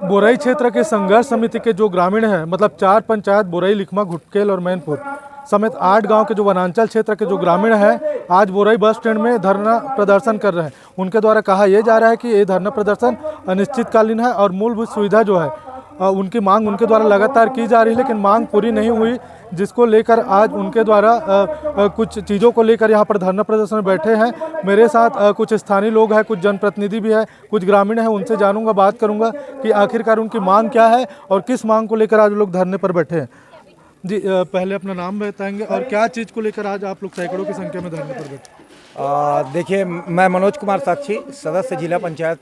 बोरई क्षेत्र के संघर्ष समिति के जो ग्रामीण हैं, मतलब 4 पंचायत बोरई, लिखमा, घुटकेल और मैनपुर समेत 8 गांव के जो वनांचल क्षेत्र के जो ग्रामीण हैं, आज बोरई बस स्टैंड में धरना प्रदर्शन कर रहे हैं। उनके द्वारा कहा यह जा रहा है कि ये धरना प्रदर्शन अनिश्चितकालीन है और मूलभूत सुविधा जो है उनकी मांग उनके द्वारा लगातार की जा रही है, लेकिन मांग पूरी नहीं हुई, जिसको लेकर आज उनके द्वारा कुछ चीज़ों को लेकर यहाँ पर धरना प्रदर्शन में बैठे हैं। मेरे साथ कुछ स्थानीय लोग हैं, कुछ जनप्रतिनिधि भी हैं, कुछ ग्रामीण हैं, उनसे जानूंगा, बात करूंगा कि आखिरकार उनकी मांग क्या है और किस मांग को लेकर आज लोग धरने पर बैठे हैं। जी, पहले अपना नाम बताएंगे और क्या चीज़ को लेकर आज आप लोग सैकड़ों की संख्या में धरने पर बैठे? देखिए, मैं मनोज कुमार साक्षी, सदस्य जिला पंचायत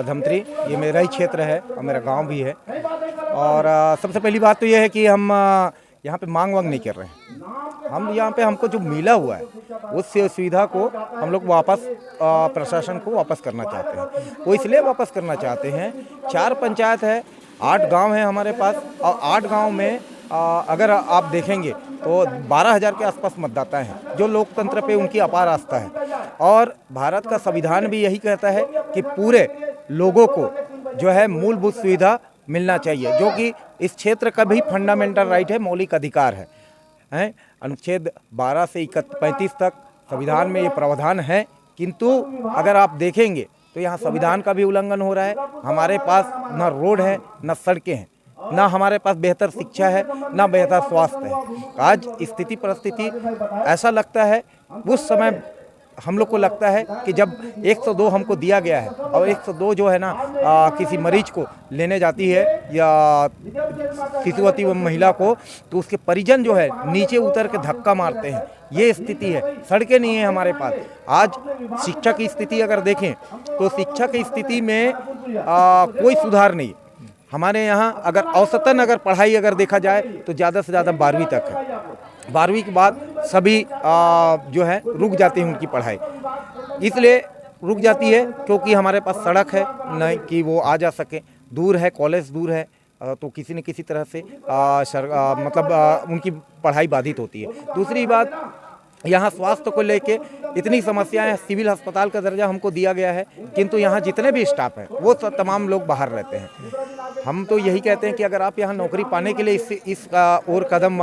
धमतरी। ये मेरा ही क्षेत्र है और मेरा गांव भी है। और सबसे पहली बात तो ये है कि हम यहाँ पे मांग वांग नहीं कर रहे हैं। हम यहाँ पे हमको जो मिला हुआ है उस सुविधा को हम लोग वापस प्रशासन को वापस करना चाहते हैं। वो इसलिए वापस करना चाहते हैं, 4 पंचायत है, 8 गांव है हमारे पास, और 8 गांव में अगर आप देखेंगे तो 12,000 के आसपास मतदाता हैं, जो लोकतंत्र पे उनकी अपार आस्था है। और भारत का संविधान भी यही कहता है कि पूरे लोगों को जो है मूलभूत सुविधा मिलना चाहिए, जो कि इस क्षेत्र का भी फंडामेंटल राइट है, मौलिक अधिकार है। अनुच्छेद 12 से 35 तक संविधान में ये प्रावधान है, किंतु अगर आप देखेंगे तो यहाँ संविधान का भी उल्लंघन हो रहा है। हमारे पास ना रोड है, ना सड़कें हैं, ना हमारे पास बेहतर शिक्षा है, ना बेहतर स्वास्थ्य है। आज स्थिति परिस्थिति ऐसा लगता है, उस समय हम लोग को लगता है कि जब 102 हमको दिया गया है और 102 जो है ना किसी मरीज को लेने जाती है या शिशुवती व महिला को, तो उसके परिजन जो है नीचे उतर के धक्का मारते हैं। ये स्थिति है, सड़कें नहीं है हमारे पास। आज शिक्षा की स्थिति अगर देखें तो शिक्षा की स्थिति में कोई सुधार नहीं। हमारे यहाँ अगर औसतन अगर पढ़ाई अगर देखा जाए तो ज़्यादा से ज़्यादा 12वीं तक है। 12वीं के बाद सभी जो है रुक जाती है उनकी पढ़ाई। इसलिए रुक जाती है क्योंकि हमारे पास सड़क है नहीं कि वो आ जा सके, दूर है, कॉलेज दूर है, तो किसी न किसी तरह से उनकी पढ़ाई बाधित होती है। दूसरी बात, यहाँ स्वास्थ्य को लेके इतनी समस्याएं हैं। सिविल अस्पताल का दर्जा हमको दिया गया है, किंतु यहाँ जितने भी स्टाफ हैं वो तमाम लोग बाहर रहते हैं। हम तो यही कहते हैं कि अगर आप यहाँ नौकरी पाने के लिए इस और कदम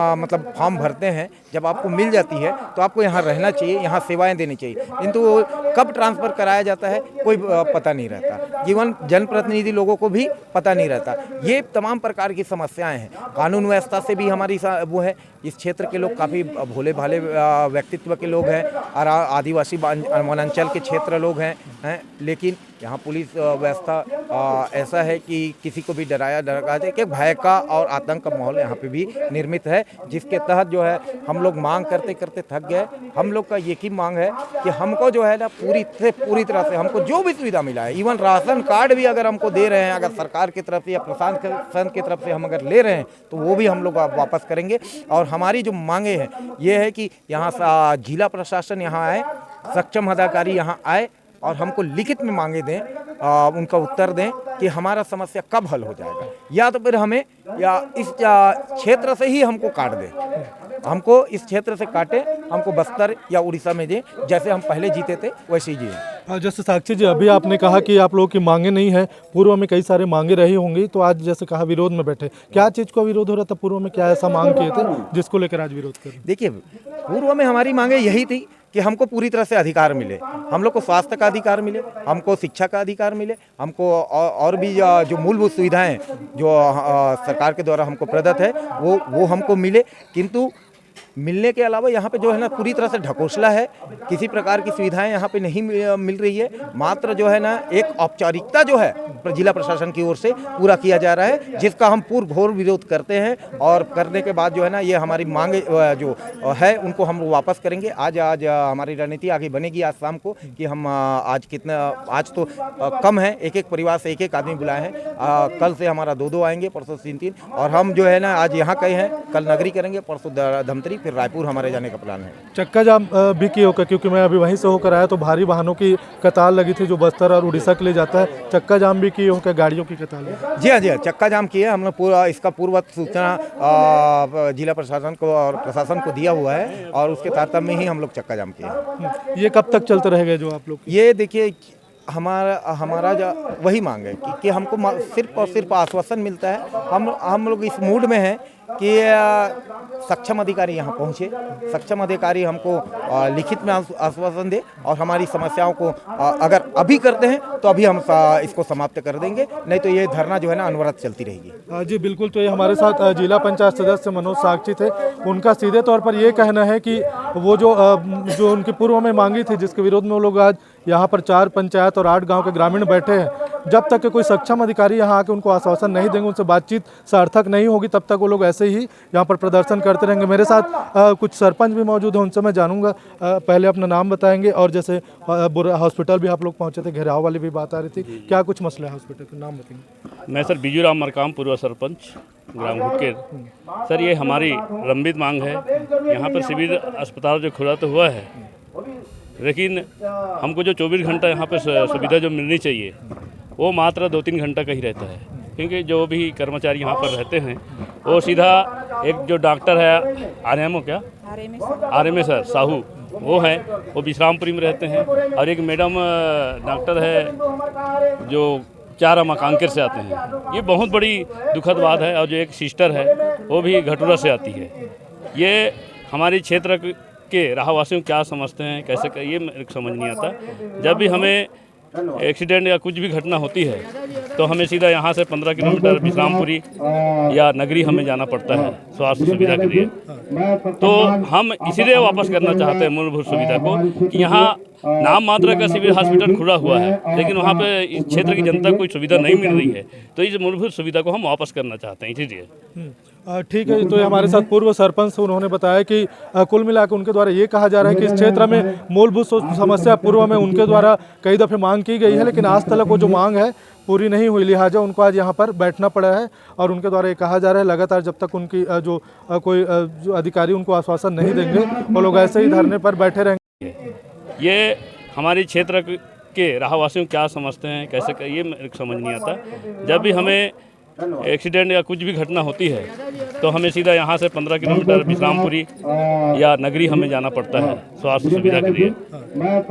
फॉर्म भरते हैं, जब आपको मिल जाती है तो आपको यहाँ रहना चाहिए, यहाँ सेवाएं देनी चाहिए, किंतु कब ट्रांसफ़र कराया जाता है कोई पता नहीं रहता। जीवन जनप्रतिनिधि लोगों को भी पता नहीं रहता। ये तमाम प्रकार की समस्याएं हैं। कानून व्यवस्था से भी हमारी वो है। इस क्षेत्र के लोग काफ़ी भोले भाले व्यक्तित्व के लोग हैं और आदिवासी वनांचल के क्षेत्र लोग हैं, लेकिन यहाँ पुलिस व्यवस्था ऐसा है कि किसी को भी डराया डराते कि भय का और आतंक का माहौल यहाँ पे भी निर्मित है, जिसके तहत जो है हम लोग मांग करते करते थक गए। हम लोग का एक ही मांग है कि हमको जो है ना पूरी तरह से हमको जो भी सुविधा मिला है, इवन राशन कार्ड भी अगर हमको दे रहे हैं, अगर सरकार की तरफ से या प्रशासन की तरफ से हम अगर ले रहे हैं तो वो भी हम लोग वापस करेंगे। और हमारी जो मांगे हैं ये है कि यहाँ जिला प्रशासन यहाँ आए, सक्षम अधिकारी यहाँ आए और हमको लिखित में मांगे दें, उनका उत्तर दें कि हमारा समस्या कब हल हो जाएगा, या तो फिर हमें या इस क्षेत्र से ही हमको काट दें। हमको इस क्षेत्र से काटें, हमको बस्तर या उड़ीसा में दें, जैसे हम पहले जीते थे वैसे ही जिए। जैसे साक्षी जी, अभी आपने कहा कि आप लोगों की मांगे नहीं है, पूर्व में कई सारे मांगे रही होंगी, तो आज जैसे कहा विरोध में बैठे, क्या चीज़ का विरोध हो रहा था? पूर्व में क्या ऐसा मांग किए थे जिसको लेकर आज विरोध कर? देखिए, पूर्व में हमारी मांगे यही थी कि हमको पूरी तरह से अधिकार मिले, हम लोग को स्वास्थ्य का अधिकार मिले, हमको शिक्षा का अधिकार मिले, हमको और भी जो मूलभूत सुविधाएं जो सरकार के द्वारा हमको प्रदत्त है वो हमको मिले। किंतु मिलने के अलावा यहाँ पे जो है ना पूरी तरह से ढकोसला है। किसी प्रकार की सुविधाएं यहाँ पे नहीं मिल रही है। मात्र जो है ना एक औपचारिकता जो है जिला प्रशासन की ओर से पूरा किया जा रहा है, जिसका हम घोर विरोध करते हैं। और करने के बाद जो है ना ये हमारी मांगे जो है उनको हम वापस करेंगे। आज हमारी रणनीति आगे बनेगी आज शाम को कि हम आज तो कम है, एक परिवार से एक आदमी बुलाए हैं। कल से हमारा 2 आएंगे, परसों 3, और हम जो है ना आज यहाँ कहे हैं, कल नगरी करेंगे, परसों धमतरी, फिर रायपुर हमारे जाने का प्लान है। चक्का जाम भी किया होगा, क्योंकि मैं अभी वहीं से होकर आया तो भारी वाहनों की कतार लगी थी जो बस्तर और उड़ीसा के लिए जाता है। चक्का जाम भी किए होगा, गाड़ियों की कतार? जी हाँ, चक्का जाम किए। हमने पूरा इसका पूर्व सूचना जिला प्रशासन को और प्रशासन को दिया हुआ है और उसके तारतम्य में ही हम लोग चक्का जाम किए। ये कब तक चलते रहेगा जो आप लोग? ये देखिए हमारा जो वही मांग है कि हमको सिर्फ और सिर्फ आश्वासन मिलता है। हम लोग इस मूड में हैं कि सक्षम अधिकारी यहाँ पहुँचे, सक्षम अधिकारी हमको लिखित में आश्वासन दे और हमारी समस्याओं को अगर अभी करते हैं तो अभी हम इसको समाप्त कर देंगे, नहीं तो ये धरना जो है ना अनवरत चलती रहेगी। जी बिल्कुल। तो ये हमारे साथ जिला पंचायत सदस्य मनोज साक्षी थे। उनका सीधे तौर पर ये कहना है कि वो जो उनकी पूर्व में मांगी थी, जिसके विरोध में वो लोग आज यहाँ पर 4 पंचायत और 8 गांव के ग्रामीण बैठे हैं, जब तक कि कोई सक्षम अधिकारी यहाँ आके उनको आश्वासन नहीं देंगे, उनसे बातचीत सार्थक नहीं होगी, तब तक वो लोग ऐसे ही यहाँ पर प्रदर्शन करते रहेंगे। मेरे साथ कुछ सरपंच भी मौजूद हैं, उनसे मैं जानूंगा। पहले अपना नाम बताएंगे और जैसे हॉस्पिटल भी आप लोग पहुँचे थे, घेराव वाली भी बात आ रही थी, क्या कुछ मसला है हॉस्पिटल का, नाम बताएंगे। मैं सर बीजू राम मरकाम, पूर्व सरपंच ग्राम घुटकेर। सर ये हमारी लंबित मांग है। यहाँ पर सिविल अस्पताल जो खुला तो हुआ है, लेकिन हमको जो 24 घंटा यहाँ पर सुविधा जो मिलनी चाहिए वो मात्र 2-3 घंटा का ही रहता है, क्योंकि जो भी कर्मचारी यहाँ पर रहते हैं वो सीधा एक जो डॉक्टर है आरएमए सर साहू वो है, वो विश्रामपुरी में रहते हैं, और एक मैडम डॉक्टर है जो चारा मकांकेर से आते हैं। ये बहुत बड़ी दुखद बात है। और जो एक सिस्टर है वो भी घटुरा से आती है। ये हमारे क्षेत्र के रहवासियों क्या समझते हैं, कैसे ये मेरे को समझ नहीं आता। जब भी हमें एक्सीडेंट या कुछ भी घटना होती है तो हमें सीधा यहाँ से 15 किलोमीटर विश्रामपुरी या नगरी हमें जाना पड़ता है स्वास्थ्य सुविधा के लिए। तो हम इसीलिए वापस करना चाहते हैं मूलभूत सुविधा को कि यहाँ नाम मात्र का सिविल हॉस्पिटल खुला हुआ है, लेकिन वहाँ पे इस क्षेत्र की जनता को कोई सुविधा नहीं मिल रही है, तो इस मूलभूत सुविधा को हम वापस करना चाहते हैं इसीलिए। ठीक है। तो ये हमारे साथ पूर्व सरपंच, उन्होंने बताया कि कुल मिलाकर उनके द्वारा ये कहा जा रहा है कि इस क्षेत्र में मूलभूत समस्या पूर्व में उनके द्वारा कई दफ़े मांग की गई है, लेकिन आज तक वो जो मांग है पूरी नहीं हुई, लिहाजा उनको आज यहाँ पर बैठना पड़ा है। और उनके द्वारा ये कहा जा रहा है लगातार जब तक उनकी जो अधिकारी उनको आश्वासन नहीं देंगे वो लोग ऐसे ही धरने पर बैठे रहेंगे। ये हमारे क्षेत्र के रहवासियों क्या समझते हैं, कैसे ये मेरे को समझ नहीं आता। जब भी हमें एक्सीडेंट या कुछ भी घटना होती है तो हमें सीधा यहाँ से 15 किलोमीटर विश्रामपुरी या नगरी हमें जाना पड़ता है स्वास्थ्य सुविधा के लिए।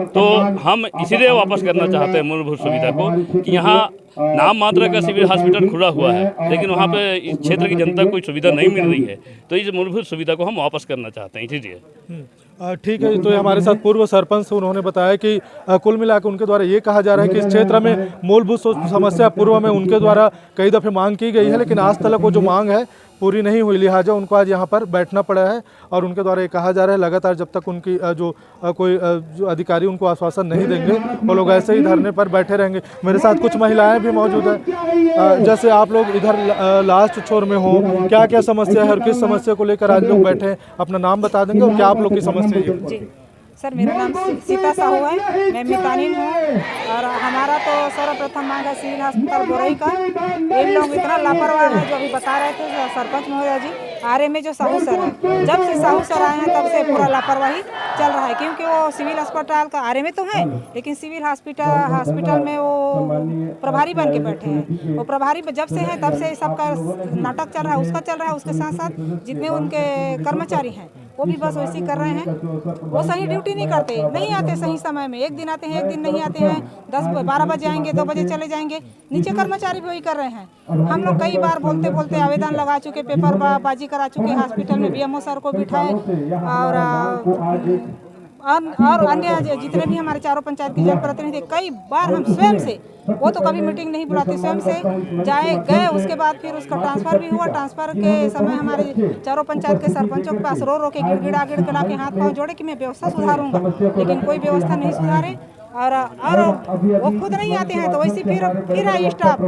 तो हम इसीलिए वापस करना चाहते हैं मूलभूत सुविधा को कि यहाँ नाम मात्र का सिविल हॉस्पिटल खुला हुआ है, लेकिन वहाँ पे इस क्षेत्र की जनता को कोई सुविधा नहीं मिल रही है, तो इस मूलभूत सुविधा को हम वापस करना चाहते हैं इसीलिए। ठीक है। तो ये हमारे साथ पूर्व सरपंच, उन्होंने बताया कि कुल मिलाकर उनके द्वारा ये कहा जा रहा है कि इस क्षेत्र में मूलभूत समस्या पूर्व में उनके द्वारा कई दफ़े मांग की गई है, लेकिन आज तक वो जो मांग है पूरी नहीं हुई, लिहाजा उनको आज यहाँ पर बैठना पड़ा है। और उनके द्वारा ये कहा जा रहा है लगातार जब तक उनकी जो अधिकारी उनको आश्वासन नहीं देंगे वो लोग ऐसे ही धरने पर बैठे रहेंगे। मेरे साथ कुछ महिलाएं भी मौजूद हैं। जैसे आप लोग इधर लास्ट छोर में हो, क्या क्या समस्या है और किस समस्या को लेकर आज लोग बैठे हैं, अपना नाम बता देंगे और क्या आप लोग की समस्या है? सर मेरा नाम सीता साहू है, मैं मितानिन हूँ। और हमारा तो सर्वप्रथम मांग है सिविल अस्पताल बोरई का। इन लोग इतना लापरवाह है, जो अभी बता रहे थे सरपंच महोदय जी, आरएमए जो साहू सर है, जब से साहू सर आए हैं तब से पूरा लापरवाही चल रहा है। क्योंकि वो सिविल अस्पताल का आरएमए तो है, लेकिन सिविल हॉस्पिटल में वो प्रभारी बन के बैठे हैं। वो प्रभारी जब से हैं तब से सबका नाटक चल रहा है, उसका चल रहा है। उसके साथ साथ जितने उनके कर्मचारी हैं वो भी बस वैसे कर रहे हैं। वो सही ड्यूटी नहीं करते, नहीं आते सही समय में, एक दिन आते हैं एक दिन नहीं आते हैं, 10-12 बजे आएंगे, 2 बजे चले जाएंगे। नीचे कर्मचारी भी वही कर रहे हैं। हम लोग कई बार बोलते बोलते आवेदन लगा चुके, पेपर बाजी करा चुके, हॉस्पिटल में बीएमओ सर को बिठाए और अन्य जितने भी हमारे चारों पंचायत के जनप्रतिनिधि, कई बार हम स्वयं से, वो तो कभी मीटिंग नहीं बुलाते, स्वयं से गए। उसके बाद फिर उसका ट्रांसफ़र भी हुआ। ट्रांसफ़र के समय हमारे चारों पंचायत के सरपंचों के पास रो के गिड़गिड़ा के हाथ पाँव जोड़े कि मैं व्यवस्था सुधारूंगा, लेकिन कोई व्यवस्था नहीं सुधारे। और वो खुद नहीं आते हैं तो वैसे फिर आई स्टाफ,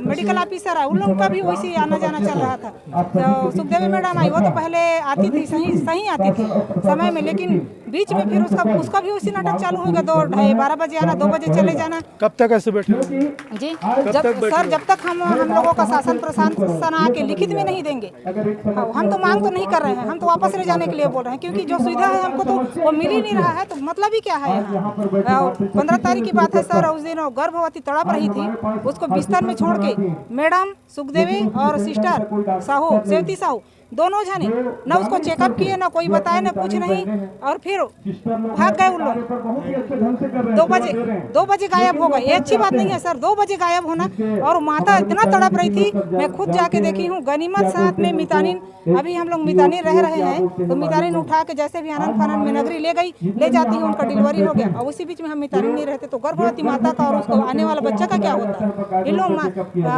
मेडिकल ऑफिसर है, उन लोगों का भी वैसे आना जाना चल रहा था। तो सुखदेवी मैडम आई, वो तो पहले आती थी, सही आती थी समय में, लेकिन बीच में फिर उसका भी उसी नाटक चालू हो गया। 2-2:30 बजे आना, 2 बजे चले जाना। कब तक ऐसे बैठे जी? जब तक हम लोगों का शासन प्रशासन आके लिखित में नहीं देंगे। हम तो मांग तो नहीं कर रहे हैं, हम तो वापस ले जाने के लिए बोल रहे हैं, क्योंकि जो सुविधा है हमको तो वो मिल ही नहीं रहा है। तो मतलब ही क्या है यहाँ? 15 तारीख की बात है सर, उस दिन गर्भवती तड़प रही थी, उसको बिस्तर में छोड़ के मैडम सुखदेवी और सिस्टर साहू, सेवती साहू दोनों जाने, ना उसको चेकअप किए, ना कोई बताए, ना कुछ नहीं, और फिर भाग गए उन लोग। 2 बजे गायब हो गए। ये अच्छी बात नहीं है सर, 2 बजे गायब होना। और माता इतना तड़प रही थी, मैं खुद जाके देखी हूँ। गनीमत साथ में मितानिन, अभी हम लोग मितानिन रह रहे हैं, तो मितानिन उठा के जैसे भी आनंद फानंद में नगरी ले गई, ले जाती है, उनका डिलीवरी हो गया। और उसी बीच में हम मितानिन नहीं रहते, तो गर्भवती माता का और उसको आने वाला बच्चा का क्या होता है। ये लोग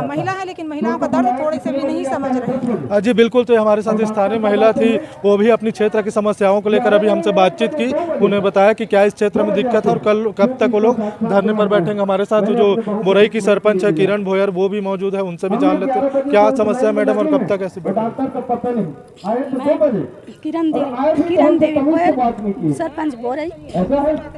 महिला है, लेकिन महिलाओं का दर्द थोड़े से भी नहीं समझ रहे। जी बिल्कुल, तो हमारे साथ स्थानीय महिला थी, वो भी अपनी क्षेत्र की समस्याओं को लेकर अभी हमसे बातचीत की। उन्हें बताया कि क्या इस क्षेत्र में दिक्कत है और कब तक वो लोग धरने पर बैठेंगे। हमारे साथ जो बोरई की सरपंच है किरण भोयर, वो भी मौजूद है, उनसे भी जान लेते हैं क्या समस्या है मैडम और कब तक ऐसे किरण देवी भोयर, सरपंच बोरई।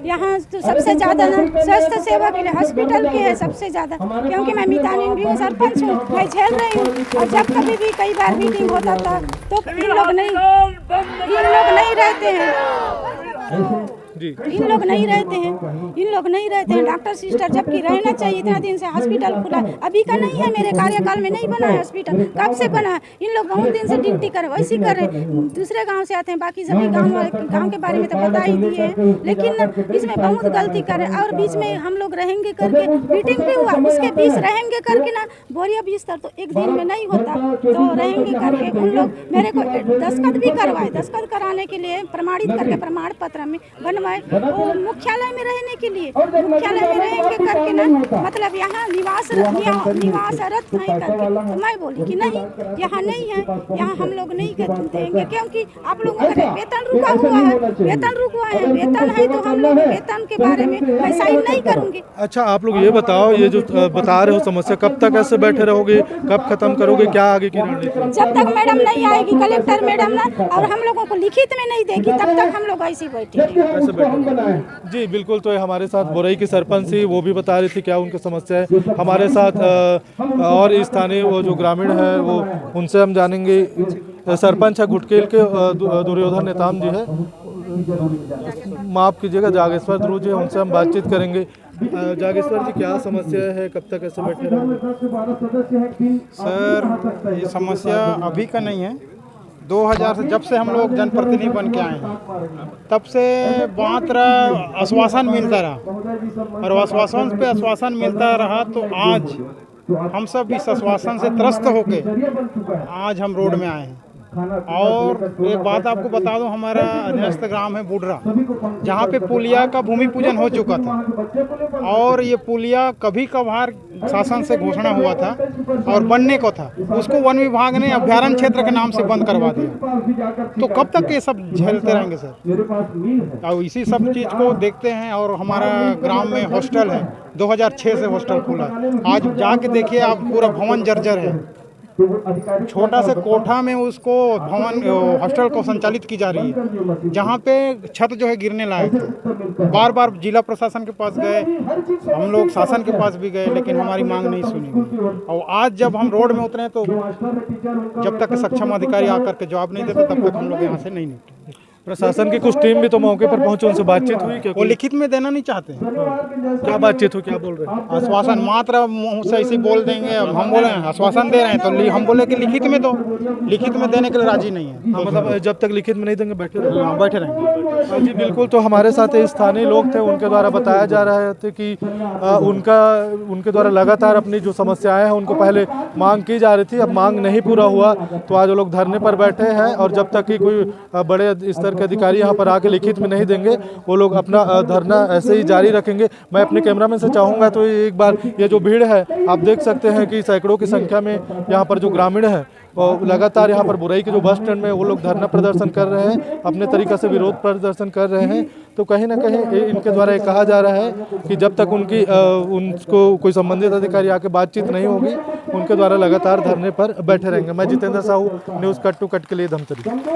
यहाँ तो सबसे ज़्यादा ना स्वास्थ्य सेवा के लिए हॉस्पिटल के है सबसे ज़्यादा, क्योंकि मैं मितानिन भी हूँ, सरपंच हूँ, मैं झेल रही हूँ। और जब कभी भी कई बार मीटिंग होता था तो इन लोग नहीं रहते हैं, इन लोग नहीं रहते हैं डॉक्टर सिस्टर, जबकि रहना चाहिए। इतना दिन से हॉस्पिटल खुला, अभी का नहीं है, मेरे कार्यकाल में नहीं बना है हॉस्पिटल। कब से बना है? इन लोग बहुत दिन से ड्यूटी कर वैसे कर रहे हैं, दूसरे गांव से आते हैं, बाकी सभी गांव के बारे में तो बता ही दिए हैं, लेकिन इसमें बहुत गलती कर रहे हैं। और बीच में हम लोग रहेंगे करके मीटिंग भी हुआ, उसके बीच रहेंगे करके ना बोरिया बिस्तर तो एक दिन में नहीं होता, तो रहेंगे करके उन लोग मेरे को दस्तखत भी करवाए। दस्तखत कराने के लिए प्रमाणित करके प्रमाण पत्र में बनवाए, मुख्यालय में रहने के लिए, मुख्यालय में रहेंगे करके ना, मतलब यहाँ निवासरत नहीं करके। तो मैं बोली कि नहीं, यहाँ नहीं है, यहाँ हम लोग नहीं देंगे, क्योंकि आप लोगों का वेतन रुका हुआ है, वेतन है तो हम लोग वेतन के बारे में मैं साइन नहीं करूँगी। अच्छा, आप लोग ये बताओ, ये जो बता रहे हो समस्या, कब तक ऐसे बैठे रहोगे, कब खत्म करोगे, क्या आगे की रणनीति? जब तक मैडम नहीं आएगी, कलेक्टर मैडम ना, और हम लोगों को लिखित में नहीं देगी, तब तक हम लोग ऐसे बैठेंगे। जी बिल्कुल, तो हमारे साथ बोरई की सरपंच थी, वो भी बता रही थी क्या उनकी समस्या है। हमारे साथ और स्थानीय वो जो ग्रामीण है, वो उनसे हम जानेंगे। सरपंच है घुटकेल के दुर्योधन नेताम जी है, माफ कीजिएगा, जागेश्वर ध्रुव जी, उनसे हम बातचीत करेंगे। जागेश्वर जी, क्या समस्या है, कब तक ऐसे बैठे रहेंगे? सर, ये समस्या अभी का नहीं है, 2000 से जब से हम लोग जनप्रतिनिधि बन के आए हैं, तब से मात्र आश्वासन मिलता रहा, और आश्वासन पे आश्वासन मिलता रहा, तो आज हम सब इस आश्वासन से त्रस्त होके आज हम रोड में आए हैं। और एक बात आपको बता दूं, हमारा अधीनस्थ ग्राम है बुडरा, जहाँ पे पुलिया का भूमि पूजन हो चुका था, और ये पुलिया कभी कभार शासन से घोषणा हुआ था और बनने को था, उसको वन विभाग ने अभ्यारण्य क्षेत्र के नाम से बंद करवा दिया। तो कब तक ये सब झेलते रहेंगे सर? और इसी सब चीज़ को देखते हैं। और हमारा ग्राम में हॉस्टल है, 2006 से हॉस्टल खुला, आज जाके देखिए आप, पूरा भवन जर्जर है, छोटा से कोठा में उसको भवन हॉस्टल को संचालित की जा रही है, जहाँ पे छत जो है गिरने लायक है। बार बार जिला प्रशासन के पास गए, हम लोग शासन के पास भी गए, लेकिन हमारी मांग नहीं सुनी गई। और आज जब हम रोड में उतरे, तो जब तक सक्षम अधिकारी आकर के जवाब नहीं देते, तब तक हम लोग यहाँ से नहीं निकले। प्रशासन की कुछ टीम भी तो मौके पर पहुंचे, उनसे बातचीत हुई क्या? वो लिखित में देना नहीं चाहते। क्या बातचीत हो, क्या बोल रहे हैं? आश्वासन मात्र मुँह से ऐसे बोल देंगे, हम बोले आश्वासन दे रहे हैं, तो हम बोले कि लिखित में दो, लिखित में देने के लिए राजी नहीं है। हाँ, मतलब जब तक लिखित में नहीं देंगे बैठे रहेंगे। बैठे रहेंगे। जी बिल्कुल, तो हमारे साथ स्थानीय लोग थे, उनके द्वारा बताया जा रहा है कि उनके द्वारा लगातार अपनी जो समस्याएं हैं उनको पहले मांग की जा रही थी, अब मांग नहीं पूरा हुआ, तो आज वो लोग धरने पर बैठे हैं। और जब तक कि कोई बड़े स्तर के अधिकारी यहाँ पर आके लिखित में नहीं देंगे, वो लोग अपना धरना ऐसे ही जारी रखेंगे। मैं अपने कैमरामैन से चाहूँगा, तो एक बार ये जो भीड़ है, आप देख सकते हैं कि सैकड़ों की संख्या में यहाँ पर जो ग्रामीण है, और लगातार यहाँ पर बोरई के जो बस स्टैंड में वो लोग धरना प्रदर्शन कर रहे हैं, अपने तरीक़े से विरोध प्रदर्शन कर रहे हैं। तो कहीं ना कहीं इनके द्वारा ये कहा जा रहा है कि जब तक उनको कोई संबंधित अधिकारी आके बातचीत नहीं होगी, उनके द्वारा लगातार धरने पर बैठे रहेंगे। मैं Jitendra Sahu, news cut to cut के लिए धमतरी।